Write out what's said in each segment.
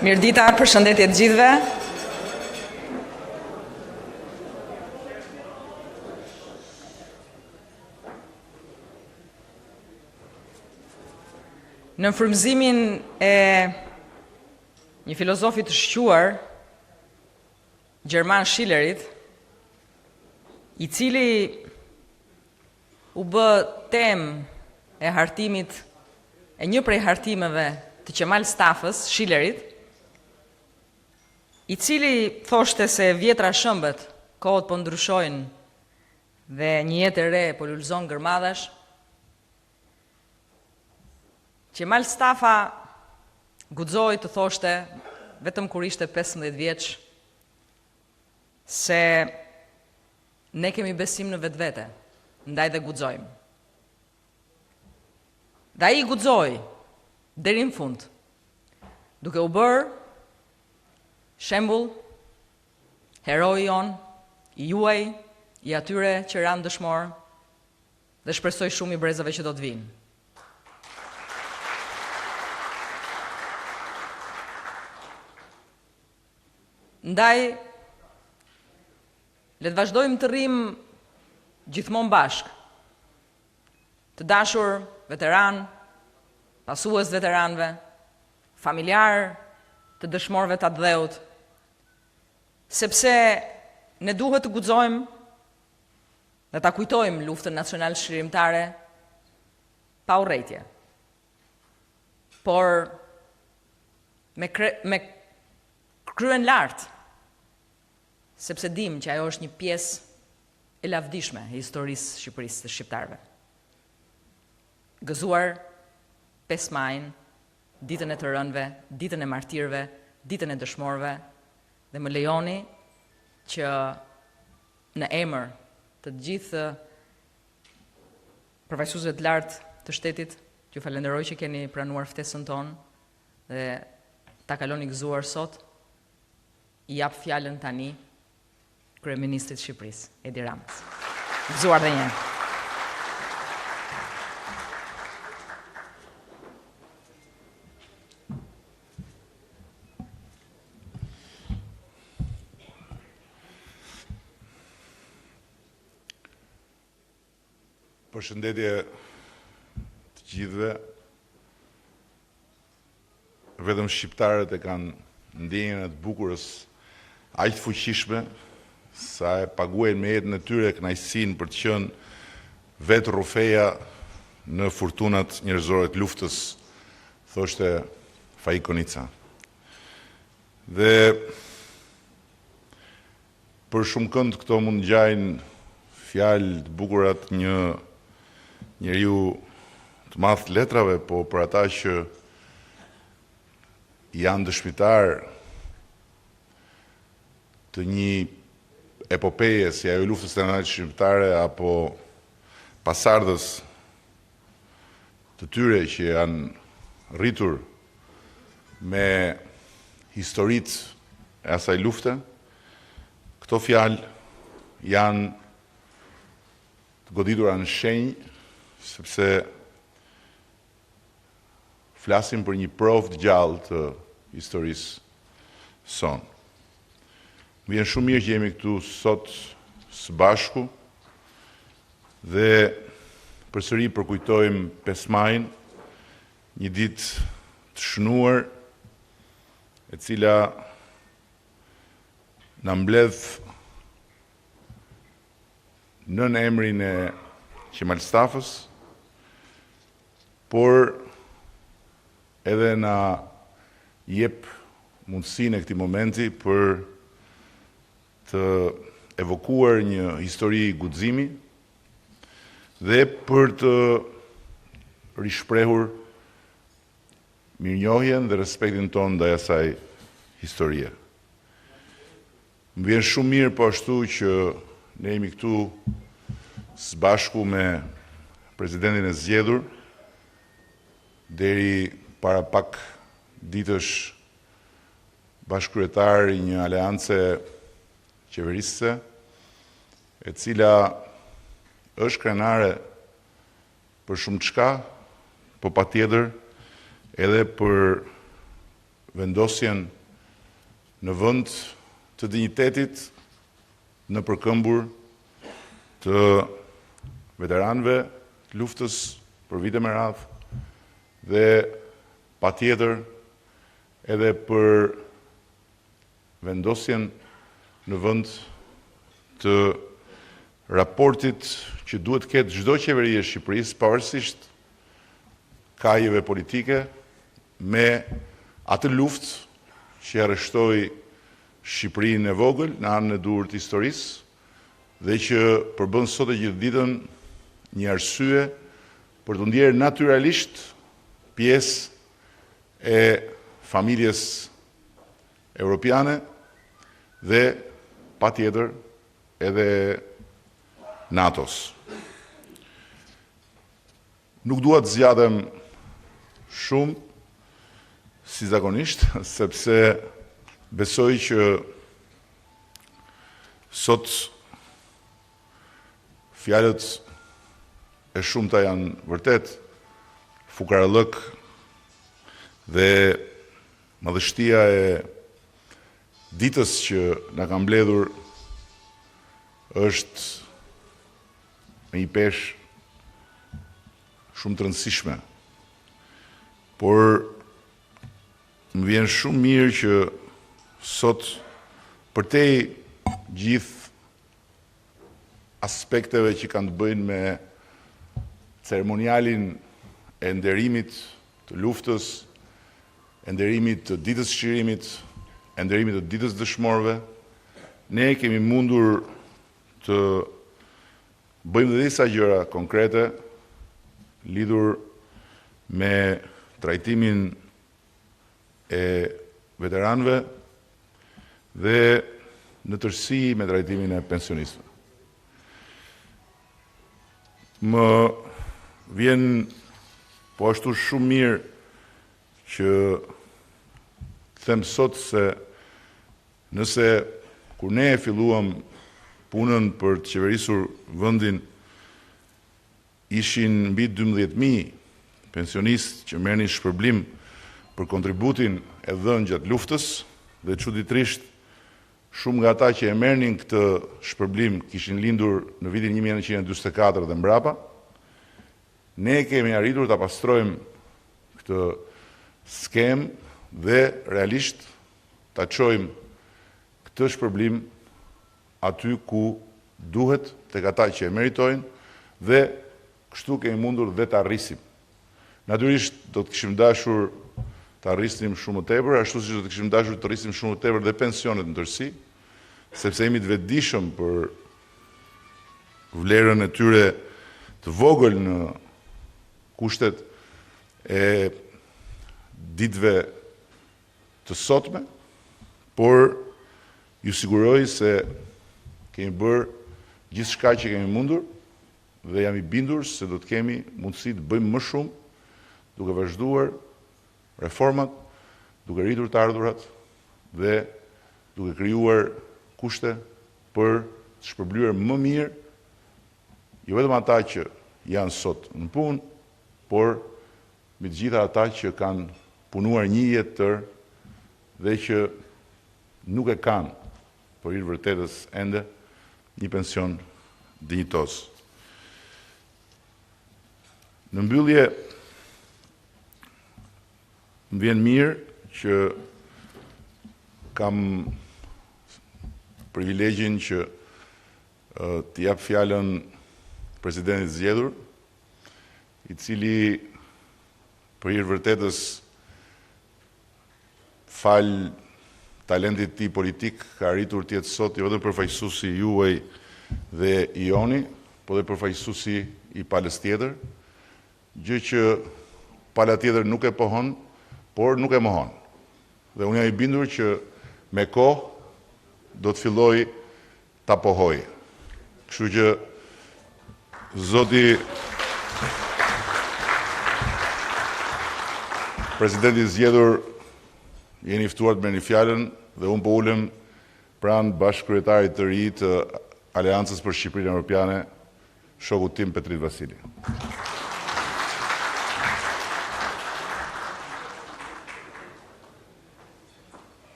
Mirëdita, përshëndetje të gjithëve. Në frymëzimin e një filozofi të shquar, Gjerman Schillerit, i cili u bë temë e hartimit e një prej hartimeve të Qemal Stafës, Schillerit, i cili thoshte se vjetra shëmbët, kohët po ndryshojnë dhe një jetë e re po lulëzon gërmadhash. Qemal Stafa guxoi të thoshte, vetëm kur ishte 15 vjeç, se ne kemi besim në vetvete, ndaj dhe guxojmë. Dhe ai guxoi deri në fund, duke u bërë shembull, heroi jon, i juaj, i atyre që ranë dëshmor, dhe shpresoj shumë i brezave që do të vinë. Ndaj, le të vazhdojmë të rrimë gjithmonë bashkë, të dashur veteran, pasues veteranëve, familjar të dëshmorëve të atë dheut, sepse ne duhet të guxojmë dhe ta kujtojmë luftën nacional shqirimtare pa urrejtje, por me kryen lartë, sepse dim që ajo është një pjesë e lavdishme e historisë Shqipërisë të shqiptarëve. Gëzuar 5 majin, ditën e të rënëve, ditën e martirëve, ditën e dëshmorëve, dhe më lejoni që në emër të gjithë përfaqësuesve të lartë të shtetit, ju falenderoj që keni pranuar ftesën tonë dhe ta kaloni gëzuar sot, i jap fjalën tani Kryeministrit të Shqipërisë, Edi Ramës. Gëzuar dhe një. Përshëndetje të gjithëve, vetëm shqiptarët e kanë ndjenjën e të bukurës aq të fuqishme sa e paguajnë me jetën e tyre kënaqësinë për të qenë vetë rrufeja në furtunat njerëzore të luftës, thoshte Faik Konica. Dhe për shumë kënd këto mund ngjajnë fjalë të bukura të një njeriu të madh të letrave, po për ata që janë dëshmitar të një epopeje si ajo luftës nacionale shqiptare apo pasardhës të tyre që janë rritur me historitë e asaj lufte, këto fjalë janë të goditura në shenjë, sepse flasim për një provë të gjallë të historisë sonë. Më vjen shumë mirë që jemi këtu sot së bashku dhe përsëri përkujtojmë 5 majin, një ditë të shënuar, e cila na mbledh nën emrin e Qemal Stafës, por edhe na jep mundësinë e këtij momenti për të evokuar një histori guximi dhe për të rishprehur mirënjohjen dhe respektin tonë ndaj asaj historie. Më vjen shumë mirë po ashtu që ne jemi këtu së bashku me presidentin e zgjedhur, deri para pak ditësh bashkëkryetar i një aleance qeverisëse, e cila është krenare për shumë çka, po patjetër edhe për vendosjen në vend të dinjitetit në përkëmbur të veteranëve të luftës për vite me radhë dhe patjetër edhe për vendosjen në vend të raportit që duhet ketë çdo qeveri e Shqipërisë, pavarësisht kajeve politike, me atë luftë që arreshtoi Shqipërinë e vogël në anën e duhur të historisë dhe që përbën sot e gjithë ditën një arsye për të ndjerë natyralisht pjesë e familjes europiane dhe patjetër edhe NATO-s. Nuk dua të zgjatëm shumë si zakonisht, sepse besoj që sot fjalët e shumta janë vërtet fukarallëk dhe madhështia e ditës që na ka mbledhur është me një peshë shumë të rëndësishme. Por më vjen shumë mirë që sot përtej gjithë aspekteve që kanë të bëjnë me ceremonialin e nderimit të luftës, e nderimit të ditës shqirimit, e nderimit të ditës dëshmorëve, ne kemi mundur të bëjmë dhe disa gjëra konkrete lidhur me trajtimin e veteranëve dhe në tërësi me trajtimin e pensionistëve. Më vjen po ashtu shumë mirë që them sot se nëse kur ne filluam punën për të qeverisur vendin, ishin mbi 12.000 pensionistë që merrnin shpërblim për kontributin e dhënë gjatë luftës dhe çuditërisht shumë nga ata që e merrnin këtë shpërblim kishin lindur në vitin 1944 dhe mbrapa. Ne kemi arritur ta pastrojmë këtë skemë dhe realisht ta çojmë këtë shpërblim aty ku duhet tek ata që e meritojnë dhe kështu kemi mundur dhe të arrisim. Natyrisht do të kishim dashur të arrisnim shumë më tepër, ashtu siç do të kishim dashur të arrisnim shumë më tepër dhe pensionet në tërësi, sepse jemi të vetëdijshëm për vlerën e tyre të vogël në kushtet e ditëve të sotme, por ju siguroj se kemi bërë gjithçka që kemi mundur dhe jam i bindur se do të kemi mundësi të bëjmë më shumë duke vazhduar reformat, duke rritur të ardhurat dhe duke krijuar kushte për të shpërblyer më mirë jo vetëm ata që janë sot në punë, por me të gjitha ata që kanë punuar një jetë tërë dhe që nuk e kanë për hir vërtetës ende një pension dinjitos. Në mbyllje, më vjen mirë që kam privilegjin që të jap fjalën presidentit zgjedhur, i cili për hir vërtetës fal talentit tij politik ka arritur të jetë sot jo vetëm përfaqësuesi juaj dhe i joni, por dhe përfaqësuesi i palës tjetër, gjë që pala tjetër nuk e pohon, por nuk e mohon. Dhe unë jam i bindur që me kohë do të filloj ta pohoj. Kështu që zoti presidenti i zgjedhur jeni ftuar të merrni fjalën dhe unë po ulem pranë bashkëkryetarit të ri të Aleancës për Shqipërinë Evropiane, shokut tim Petrit Vasili.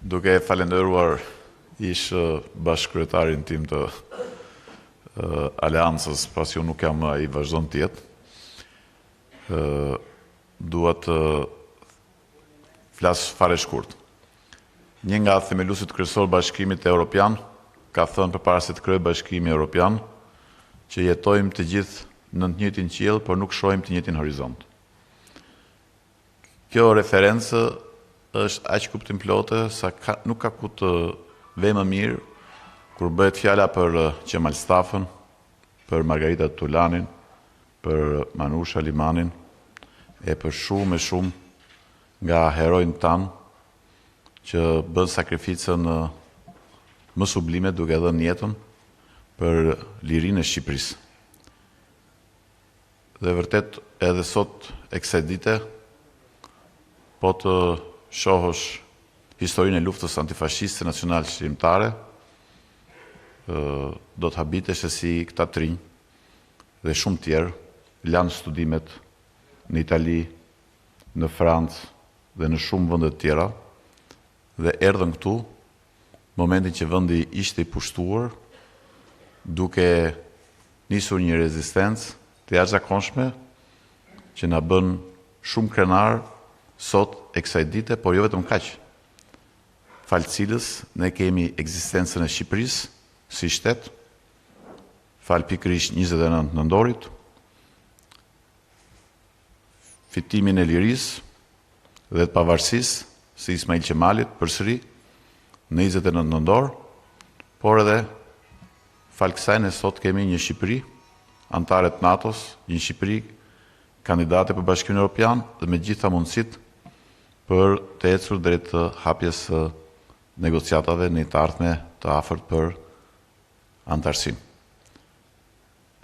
duke falenderuar ish bashkëkryetarin tim të aleancës, pasi unë nuk jam ai vazhdon të jetë. Dua të flas fare shkurt. Një nga themeluesit kryesor Bashkimit Evropian ka thënë përpara se të krijojë Bashkimi Evropian që jetojmë të gjithë në të njëjtin qiell, por nuk shohim të njëjtin horizont. Kjo referencë është aq kuptimplote sa nuk ka ku të vej më mirë kur bëhet fjala për Qemal Stafën, për Margarita Tulanin, për Manusha Limanin e për shumë nga herojnë tanë që bën sakrificën më sublime duke dhënë jetën për lirinë e Shqipërisë. Dhe vërtet edhe sot e kësaj dite, po të shohësh historinë e luftës antifashiste nacional shqiptare, do të habitesh se si këta trinj dhe shumë tjerë lanë studimet në Itali, në Francë dhe në shumë vende të tjera dhe erdhën këtu momentin që vendi ishte i pushtuar duke nisur një rezistencë të jashtëzakonshme që na bën shumë krenar sot e kësaj dite, por jo vetëm kaq. Falë cilës ne kemi ekzistencën e Shqipërisë si shtet, falë pikërisht 29 nëndorit, fitimin e lirisë dhe të pavarësisë si Ismail Qemalit përsëri në 29 nëndor, por edhe falë kësaj ne sot kemi një Shqipëri antare të NATO-s, një Shqipëri kandidate për Bashkimin Evropian dhe me gjitha mundësitë për të ecur drejt hapjes së negociatave në të ardhme të afërt për antarësinë.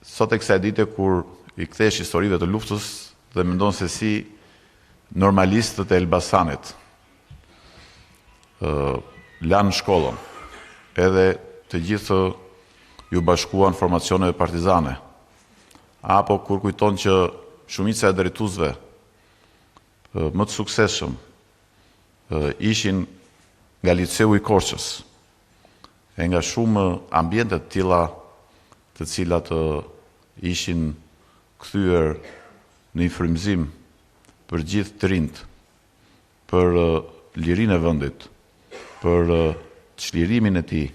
Sot e kësaj dite kur i kthesh historive të luftës dhe mendon se si normalistët e Elbasanit lanë shkollën, edhe të gjithë ju bashkuan formacioneve partizane, apo kur kujton që shumica e drejtuesve më të suksesshëm ishin nga liceu i Korçës, e nga shumë ambiente të tilla të cilat ishin kthyer në një frymëzim për gjithë të rinjt, për lirinë e vendit, për çlirimin e tij,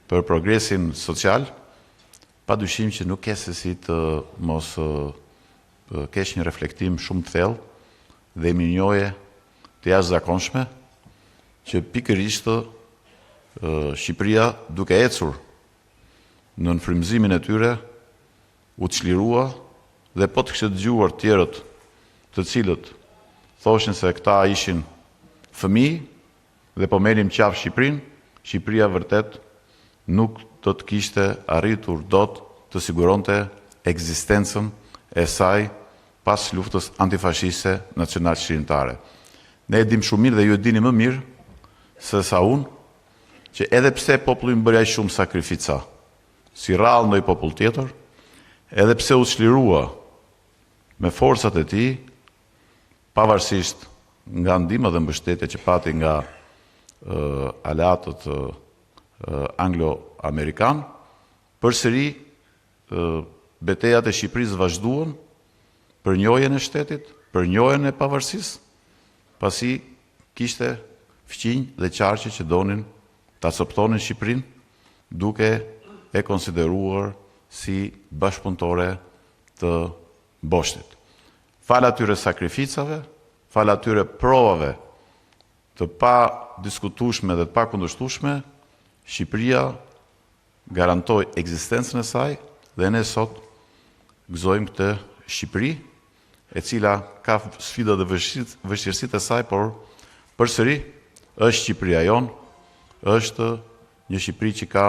për progresin social, padyshim që nuk ke se si të mos kesh një reflektim shumë të thellë dhe mirënjohje të jashtëzakonshme që pikërisht Shqipëria duke ecur në frymëzimin e tyre u çlirua dhe po të kishte dëgjuar tjerët të cilët thoshin se këta ishin fëmijë dhe po merrim qafë Shqipërinë, Shqipëria vërtet nuk do të kishte arritur dot të siguronte ekzistencën e saj pas luftës antifashiste nacional shqiptare. Ne e dim shumë mirë dhe ju e dini më mirë se sa unë që edhe pse populli më bëri aq shumë sakrifica, si rrallë ndonjë popull tjetër, edhe pse u çlirua me forcat e tij, pavarësisht nga ndihma dhe mbështetja që pati nga aleatët anglo-amerikan, përsëri betejat e Shqipërisë vazhduan për njohjen e shtetit, për njohjen e pavarësisë, pasi kishte fqinj dhe qarqe që donin ta coptonin Shqipërinë duke e konsideruar si bashkëpunëtore të boshtit. Fal atyre sakrificave, fal atyre provave të pa diskutueshme dhe të pa kundërshtueshme, Shqipëria garantoi ekzistencën e saj dhe ne sot gëzojmë këtë Shqipëri, e cila ka sfida dhe vështirësitë e saj, por përsëri është Shqipëria jonë, është një Shqipëri që ka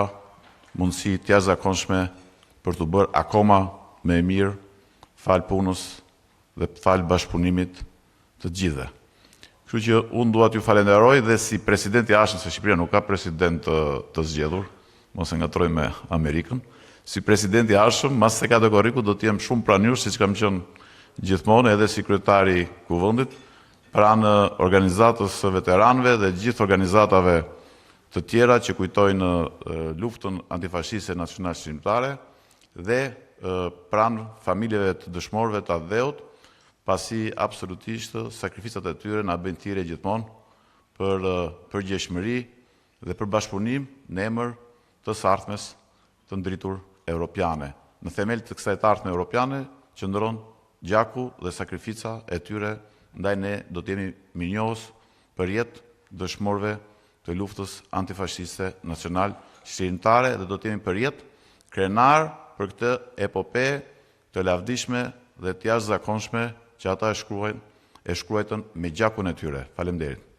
mundësi të jashtëzakonshme për të bërë akoma më e mirë fal punës dhe fal bashkëpunimit të gjithëve. Kështu që unë dua t'ju falenderoj dhe si president i jashtëm, se Shqipëria nuk ka president të zgjedhur, mos e ngatroj me Amerikën, si president i jashtëm, mas se kategoriku do t'jem shumë pranjur, siç kam qenë gjithmonë edhe si kryetari kuvendit, pranë organizatës së veteranëve dhe gjithë organizatave të tjera që kujtojnë luftën antifashiste nacional shqiptare dhe pranë familjeve të dëshmorëve të Atë-Dheut, pasi absolutisht sakrificat e tyre na bëjnë thirrje gjithmonë për përgjegjësi dhe për bashkëpunim në emër të së ardhmes të ndritur europiane. Në themel të kësaj të ardhme europiane qëndron gjaku dhe sakrifica e tyre, ndaj ne do të jemi mirënjohës për jetë dëshmorëve të luftës antifashiste nacional shqiptare dhe do të jemi për jetë krenar për këtë epope të lavdishme dhe të jashtëzakonshme që ata e shkruajtën me gjakun e tyre. Faleminderit.